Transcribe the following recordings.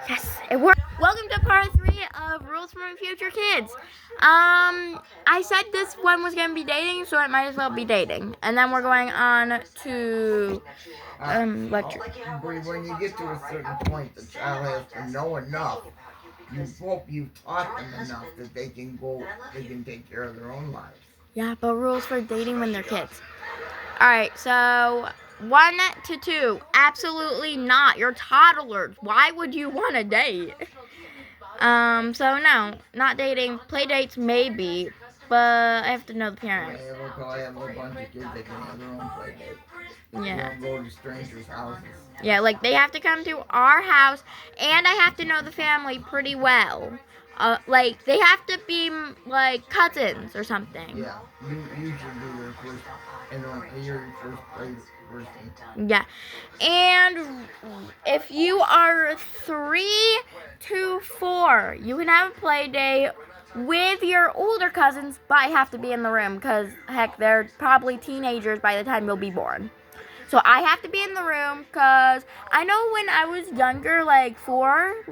Yes, it worked. Welcome to part 3 of Rules for Future Kids. I said this one was going to be dating, so it might as well be dating. And then we're going on to lecture. When you get to a certain point, the child has to know enough. You hope you've taught them enough that they can take care of their own lives. Yeah, but rules for dating when they're kids. Alright, so 1 to 2. Absolutely not. You're toddlers. Why would you want to date? So no, not dating. Play dates maybe, but I have to know the parents. Yeah, we'll probably have a bunch of kids that can have their own play date. Yeah. Don't go to strangers' houses. Yeah, like they have to come to our house, and I have to know the family pretty well. Like they have to be like cousins or something. Yeah, you should be your first, and your first person. Yeah, and if you are 3 to 4, you can have a play date with your older cousins, but I have to be in the room because heck, they're probably teenagers by the time you'll be born. So I have to be in the room because I know when I was younger, like 4,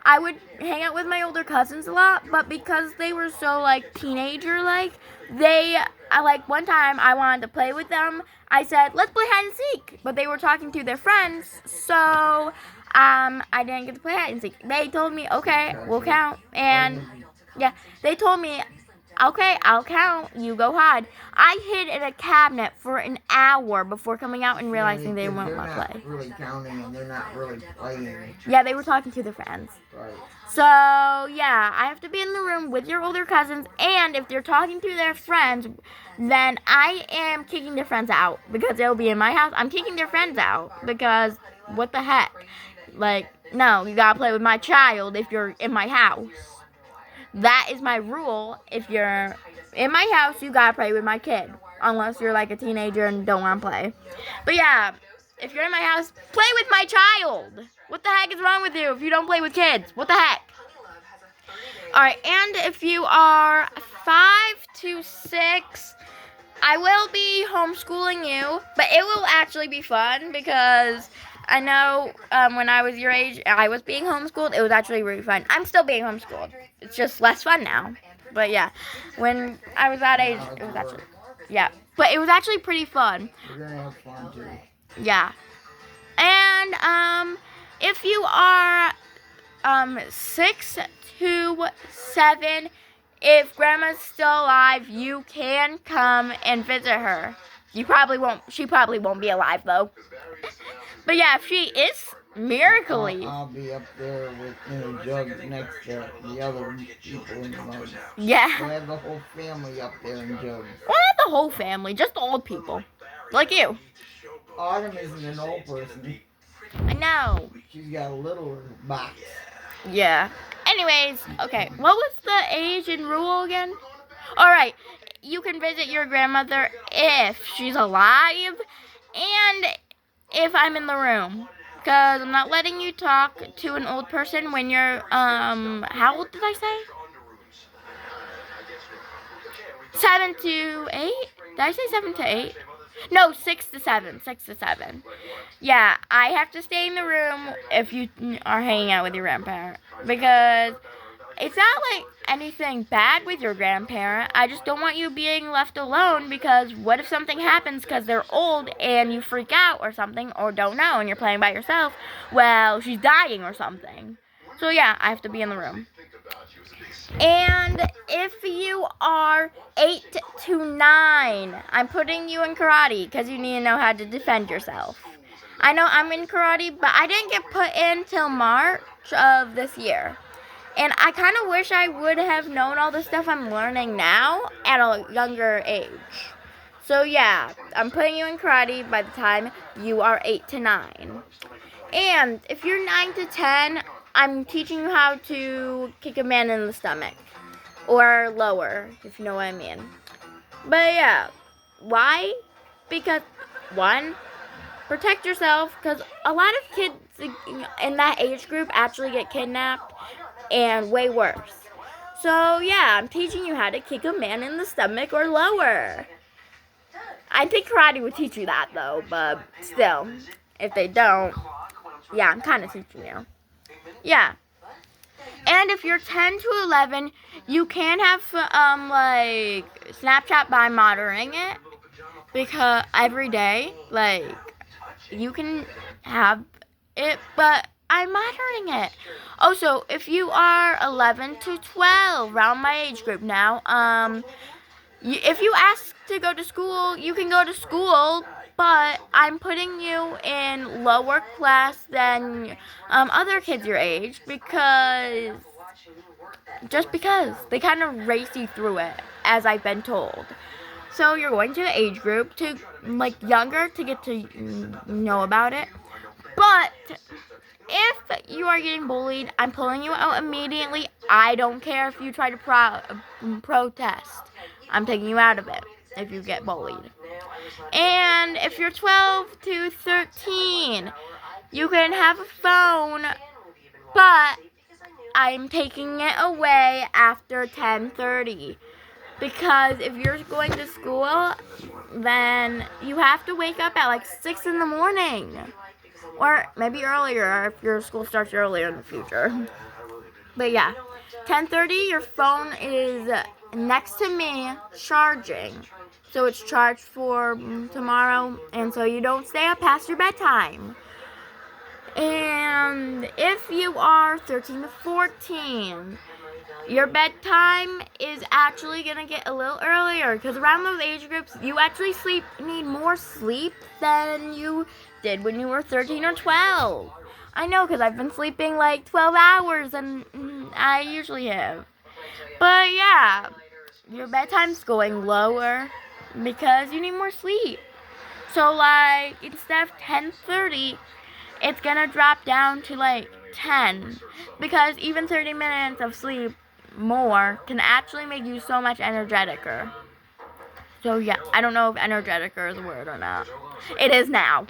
I would hang out with my older cousins a lot, but because they were so like teenager-like, like one time I wanted to play with them. I said, let's play hide and seek, but they were talking to their friends, so I didn't get to play hide and seek. They told me, okay, we'll count, and yeah, they told me, okay, I'll count. You go hide. I hid in a cabinet for an hour before coming out and realizing they won't let play. They're not really counting and they're not really playing. Yeah, they were talking to their friends. Right. So, yeah, I have to be in the room with your older cousins, and if they're talking to their friends, then I am kicking their friends out because they'll be in my house. I'm kicking their friends out because what the heck? Like, no, you gotta play with my child if you're in my house. That is my rule. If you're in my house, you gotta play with my kid. Unless you're like a teenager and don't want to play. But yeah, if you're in my house, play with my child. What the heck is wrong with you if you don't play with kids? What the heck? Alright, and if you are 5 to 6, I will be homeschooling you. But it will actually be fun because I know when I was your age, I was being homeschooled. It was actually really fun. I'm still being homeschooled. It's just less fun now. But yeah, when I was that age, it was actually, yeah. But it was actually pretty fun. We're going to have fun too. Yeah. And if you are 6 to 7, if Grandma's still alive, you can come and visit her. She probably won't be alive though. But yeah, if she is miraculously. I'll be up there in a jug next to the other people in the mud. Yeah. We'll have the whole family up there in jugs. Well, not the whole family, just the old people. Like you. Autumn isn't an old person. I know. She's got a little box. Yeah. Anyways, okay. What was the age and rule again? Alright. You can visit your grandmother if she's alive and if I'm in the room. Because I'm not letting you talk to an old person when you're, how old did I say? 7 to 8? Did I say 7 to 8? No, 6 to 7. 6 to 7. Yeah, I have to stay in the room if you are hanging out with your grandparent. Because it's not like anything bad with your grandparent. I just don't want you being left alone because what if something happens because they're old and you freak out or something or don't know and you're playing by yourself? Well, she's dying or something. So yeah, I have to be in the room. And if you are 8 to 9, I'm putting you in karate because you need to know how to defend yourself. I know I'm in karate, but I didn't get put in till March of this year. And I kind of wish I would have known all the stuff I'm learning now at a younger age. So yeah, I'm putting you in karate by the time you are 8 to 9. And if you're 9 to 10, I'm teaching you how to kick a man in the stomach. Or lower, if you know what I mean. But yeah, why? Because, 1, protect yourself, because a lot of kids in that age group actually get kidnapped. And way worse. So yeah, I'm teaching you how to kick a man in the stomach or lower. I think karate would teach you that though, but still, if they don't, yeah, I'm kind of teaching you. Yeah. And if you're 10 to 11, you can have like Snapchat by monitoring it, because every day, like, you can have it, but I'm monitoring it. Also, if you are 11 to 12, around my age group now, if you ask to go to school, you can go to school, but I'm putting you in lower class than other kids your age, because they kind of race you through it, as I've been told. So you're going to the age group to, like, younger, to get to know about it. But if you are getting bullied, I'm pulling you out immediately. I don't care if you try to protest. I'm taking you out of it if you get bullied. And if you're 12 to 13, you can have a phone, but I'm taking it away after 10:30. Because if you're going to school, then you have to wake up at like 6 in the morning. Or maybe earlier if your school starts earlier in the future. But yeah, 10:30, your phone is next to me charging. So it's charged for tomorrow, and so you don't stay up past your bedtime. And if you are 13 to 14, your bedtime is actually going to get a little earlier, because around those age groups, you actually need more sleep than you did when you were 13 or 12. I know, because I've been sleeping like 12 hours than I usually have. But yeah, your bedtime's going lower because you need more sleep. So like, instead of 10:30, it's going to drop down to like 10, because even 30 minutes of sleep more can actually make you so much energeticer. So yeah, I don't know if energeticer is a word or not. It is now.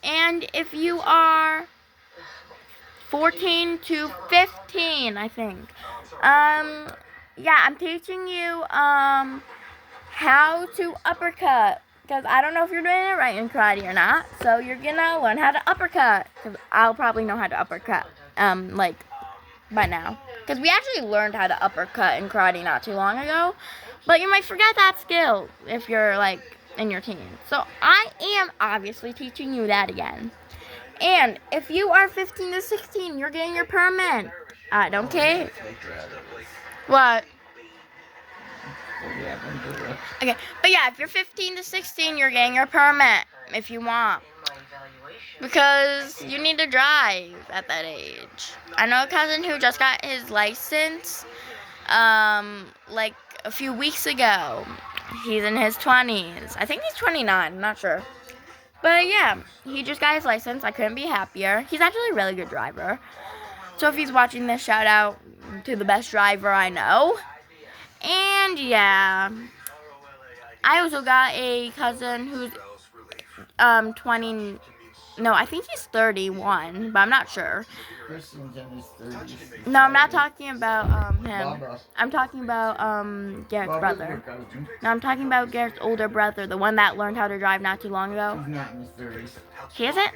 And if you are 14 to 15, I think. Yeah, I'm teaching you how to uppercut, because I don't know if you're doing it right in karate or not. So you're gonna learn how to uppercut, because I'll probably know how to uppercut like by now, because we actually learned how to uppercut in karate not too long ago, but you might forget that skill if you're like in your teens. So I am obviously teaching you that again. And if you are 15 to 16, you're getting your permit. I don't care. What? Okay, but yeah, if you're 15 to 16, you're getting your permit if you want, because you need to drive at that age. I know a cousin who just got his license like a few weeks ago. He's in his 20s. I think he's 29, I'm not sure. But yeah, he just got his license. I couldn't be happier. He's actually a really good driver. So if he's watching this, shout out to the best driver I know. And yeah, I also got a cousin who's 20. No, I think he's 31, but I'm not sure. Christian's in his 30s. No, I'm not talking about him. Bubba. I'm talking about Garrett's Bubba's brother. your cousin. No, I'm talking about Garrett's older brother, the one that learned how to drive not too long ago. He's not in his 30s. He isn't?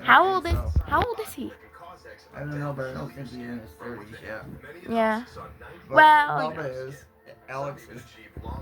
I How don't old think is so. How old is he? I don't know, but I don't think he's in his 30s yet. Yeah. But Well, Bubba is. Alex is.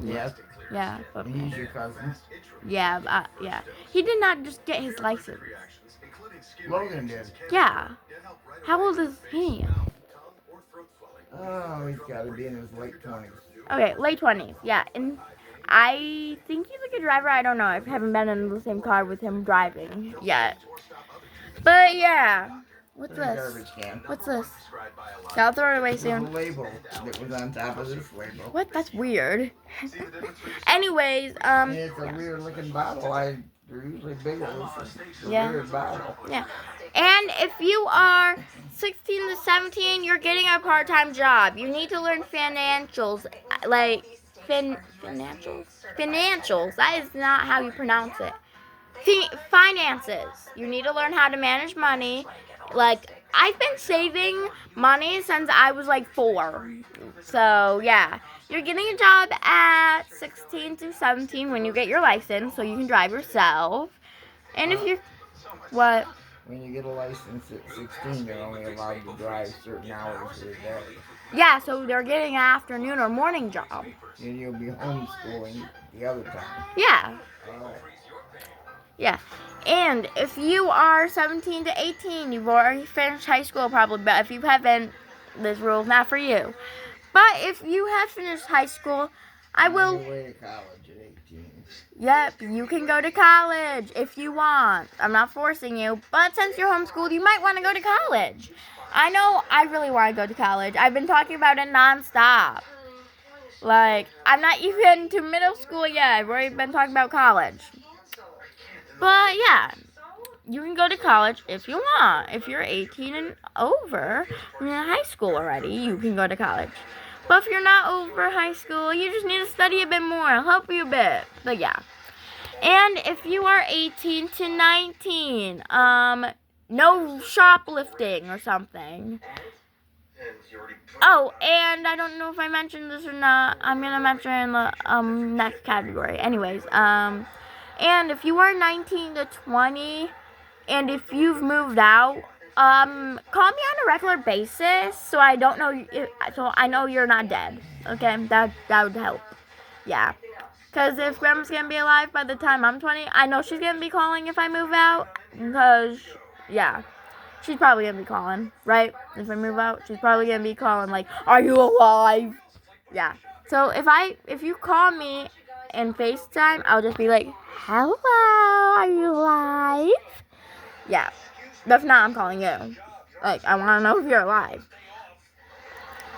Yes. Yeah. But, And he's your cousin. yeah. Yeah. He did not just get his license. Logan did. Yeah. How old is he? Oh, he's got to be in his late 20s. Okay, late 20s. Yeah, and I think he's a good driver. I don't know. I haven't been in the same car with him driving yet. But yeah. What's There's a this? garbage can. What's this? Yeah, I'll throw it away There's a soon. label that was on top of this label. What? That's weird. Anyways, And it's a weird looking bottle. They're usually bigger. It's a Yeah. weird bottle. yeah. And if you are 16 to 17, you're getting a part-time job. You need to learn financials, like financials. Financials. That is not how you pronounce it. Finances. You need to learn how to manage money. Like, I've been saving money since I was like 4. So yeah, you're getting a job at 16 to 17 when you get your license, so you can drive yourself. And if you're what? When you get a license at 16, you're only allowed to drive certain hours of the day. Yeah, so they're getting an afternoon or morning job. And you'll be homeschooling the other time. Yeah. Oh. Yeah. And if you are 17 to 18, you've already finished high school probably, but if you haven't, this rule's not for you. But if you have finished high school, I will... You're away to college at 18. Yep, you can go to college if you want. I'm not forcing you, but since you're homeschooled, you might want to go to college. I know I really want to go to college. I've been talking about it nonstop. Like, I'm not even to middle school yet. I've already been talking about college. But yeah, you can go to college if you want. If you're 18 and over, you're in high school already, you can go to college. But if you're not over high school, you just need to study a bit more. I'll help you a bit. But yeah. And if you are 18 to 19, no shoplifting or something. Oh, and I don't know if I mentioned this or not. I'm going to mention it in the next category. Anyways, and if you are 19 to 20, and if you've moved out, call me on a regular basis, so I don't know, so I know you're not dead. Okay, that would help. Yeah, because if Grandma's gonna be alive by the time I'm 20, I know she's gonna be calling if I move out. Because yeah, she's probably gonna be calling, right? If I move out, she's probably gonna be calling like, "Are you alive?" Yeah. So if you call me and FaceTime, I'll just be like, "Hello, are you alive?" Yeah. But if not, I'm calling you. Like, I want to know if you're alive.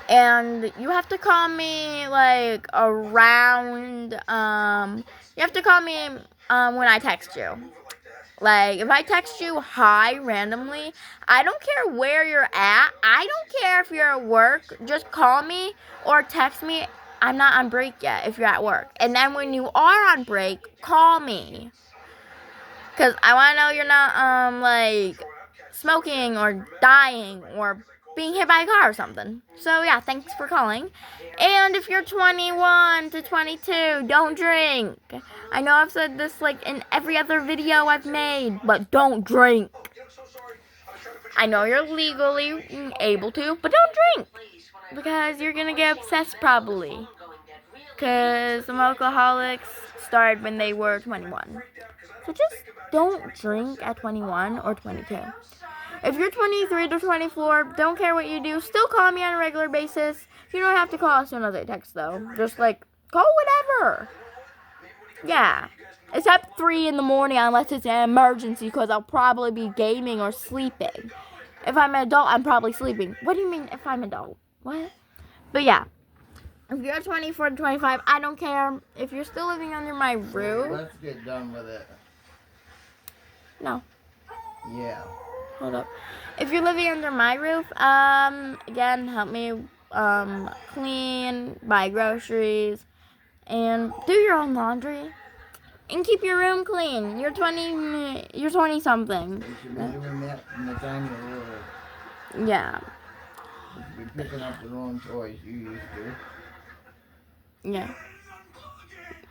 And you have to call me, like, around, you have to call me, when I text you. Like, if I text you hi randomly, I don't care where you're at. I don't care if you're at work. Just call me or text me. I'm not on break yet if you're at work. And then when you are on break, call me. Because I want to know you're not, like, smoking or dying or being hit by a car or something. So, yeah, thanks for calling. And if you're 21 to 22, don't drink. I know I've said this, like, in every other video I've made, but don't drink. I know you're legally able to, but don't drink. Because you're going to get obsessed probably. Because some alcoholics started when they were 21. So just don't drink at 21 or 22. If you're 23 to 24, don't care what you do, still call me on a regular basis. You don't have to call as soon as I text, though. Just, like, call whatever. Yeah. Except 3 in the morning unless it's an emergency, because I'll probably be gaming or sleeping. If I'm an adult, I'm probably sleeping. What do you mean if I'm an adult? What? But yeah. If you're 24 to 25, I don't care. If you're still living under my roof. Let's get done with it. No. Yeah. Hold up. If you're living under my roof, again, help me clean, buy groceries, and do your own laundry. And keep your room clean. You're 20 something. You should be doing that from the time you're little. Yeah. You should be picking up your own toys you used to. Yeah.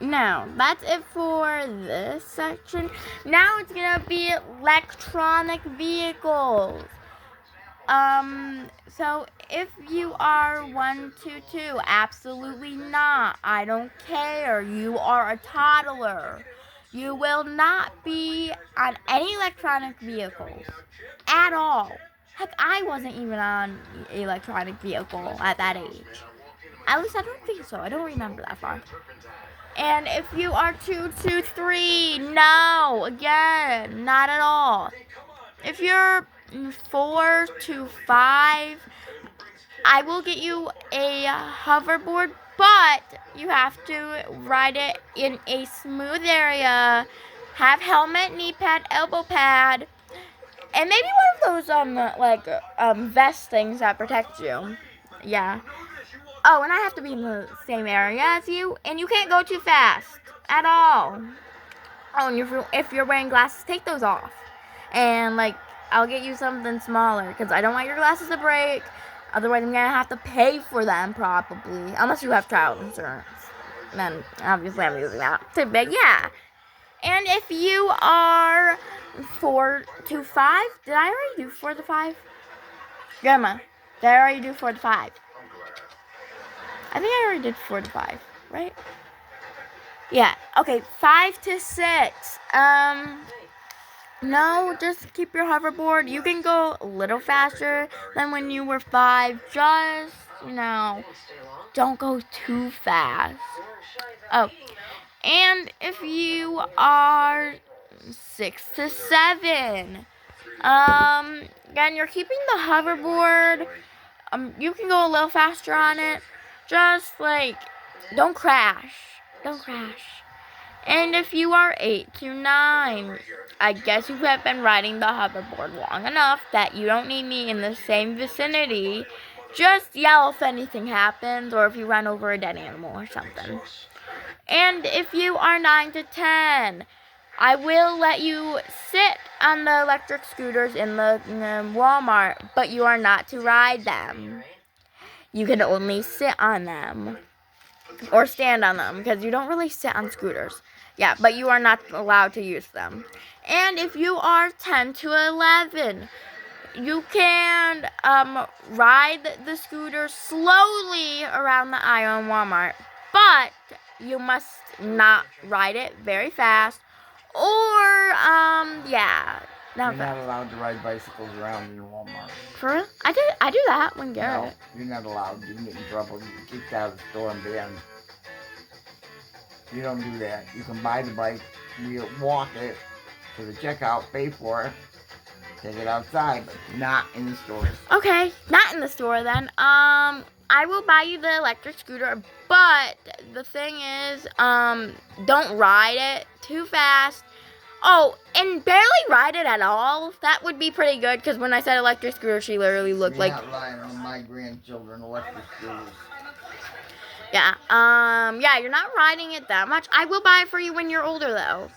Now, that's it for this section. Now it's gonna be electronic vehicles. So if you are 122, absolutely not. I don't care. You are a toddler. You will not be on any electronic vehicles at all. Heck, I wasn't even on an electronic vehicle at that age. At least I don't think so. I don't remember that far. And if you are 223, no, again, not at all. If you're 4 to 5, I will get you a hoverboard, but you have to ride it in a smooth area, have helmet, knee pad, elbow pad, and maybe one of those, vest things that protect you. Yeah. Oh, and I have to be in the same area as you, and you can't go too fast at all. Oh, and if you're wearing glasses, take those off. And, I'll get you something smaller, because I don't want your glasses to break. Otherwise, I'm going to have to pay for them, probably. Unless you have travel insurance. Then, obviously, I'm using that. But, yeah. And if you are 4 to 5, did I already do 4 to 5? Grandma, did I already do 4 to 5? I think I already did 4 to 5, right? Yeah, okay, 5 to 6. No, just keep your hoverboard. You can go a little faster than when you were 5. Just, don't go too fast. Oh, and if you are 6 to 7, again, you're keeping the hoverboard. You can go a little faster on it. Just, don't crash. Don't crash. And if you are 8 to 9, I guess you have been riding the hoverboard long enough that you don't need me in the same vicinity. Just yell if anything happens or if you run over a dead animal or something. And if you are 9 to 10, I will let you sit on the electric scooters in the Walmart, but you are not to ride them. You can only sit on them or stand on them because you don't really sit on scooters. Yeah, but you are not allowed to use them. And if you are 10 to 11, you can ride the scooter slowly around the aisle in Walmart, but you must not ride it very fast, or yeah. You're not allowed to ride bicycles around in Walmart. For real? I do that when Garrett. No, you're not allowed. You get in trouble. You get kicked out of the store and banned. You don't do that. You can buy the bike, you walk it to the checkout, pay for it, take it outside, but not in the stores. Okay, not in the store then. I will buy you the electric scooter, but the thing is, don't ride it too fast. Oh, and barely ride it at all. That would be pretty good, because when I said electric scooter, she literally looked like... You're not riding on my grandchildren electric scooters. Yeah, you're not riding it that much. I will buy it for you when you're older, though.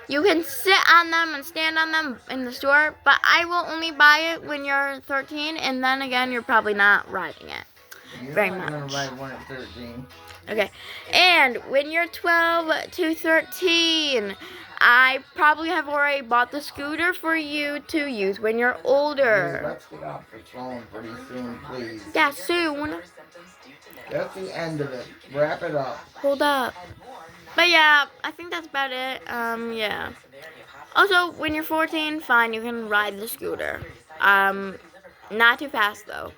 You can sit on them and stand on them in the store, but I will only buy it when you're 13, and then again, you're probably not riding it very much. You're not going to ride one at 13. Okay, and when you're 12 to 13, I probably have already bought the scooter for you to use when you're older. Let's get off the phone pretty soon, please. Yeah, soon. That's the end of it. Wrap it up. Hold up. But yeah, I think that's about it. Yeah. Also, when you're 14, fine, you can ride the scooter. Not too fast though.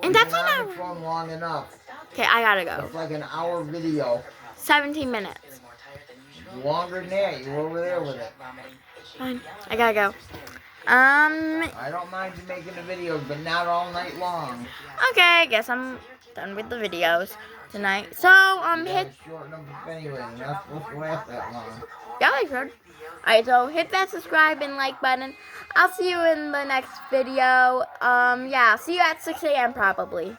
And that's not enough. the phone long enough. Okay, I gotta go. It's like an hour video. 17 minutes. Longer than that. You were over there with it. Fine, I gotta go. I don't mind you making the videos, but not all night long. Okay, I guess I'm done with the videos tonight. So, hit... Short number anyway, you're not supposed to last that long. Yeah, I heard. Alright, so hit that subscribe and like button. I'll see you in the next video. Yeah, see you at 6 a.m. probably.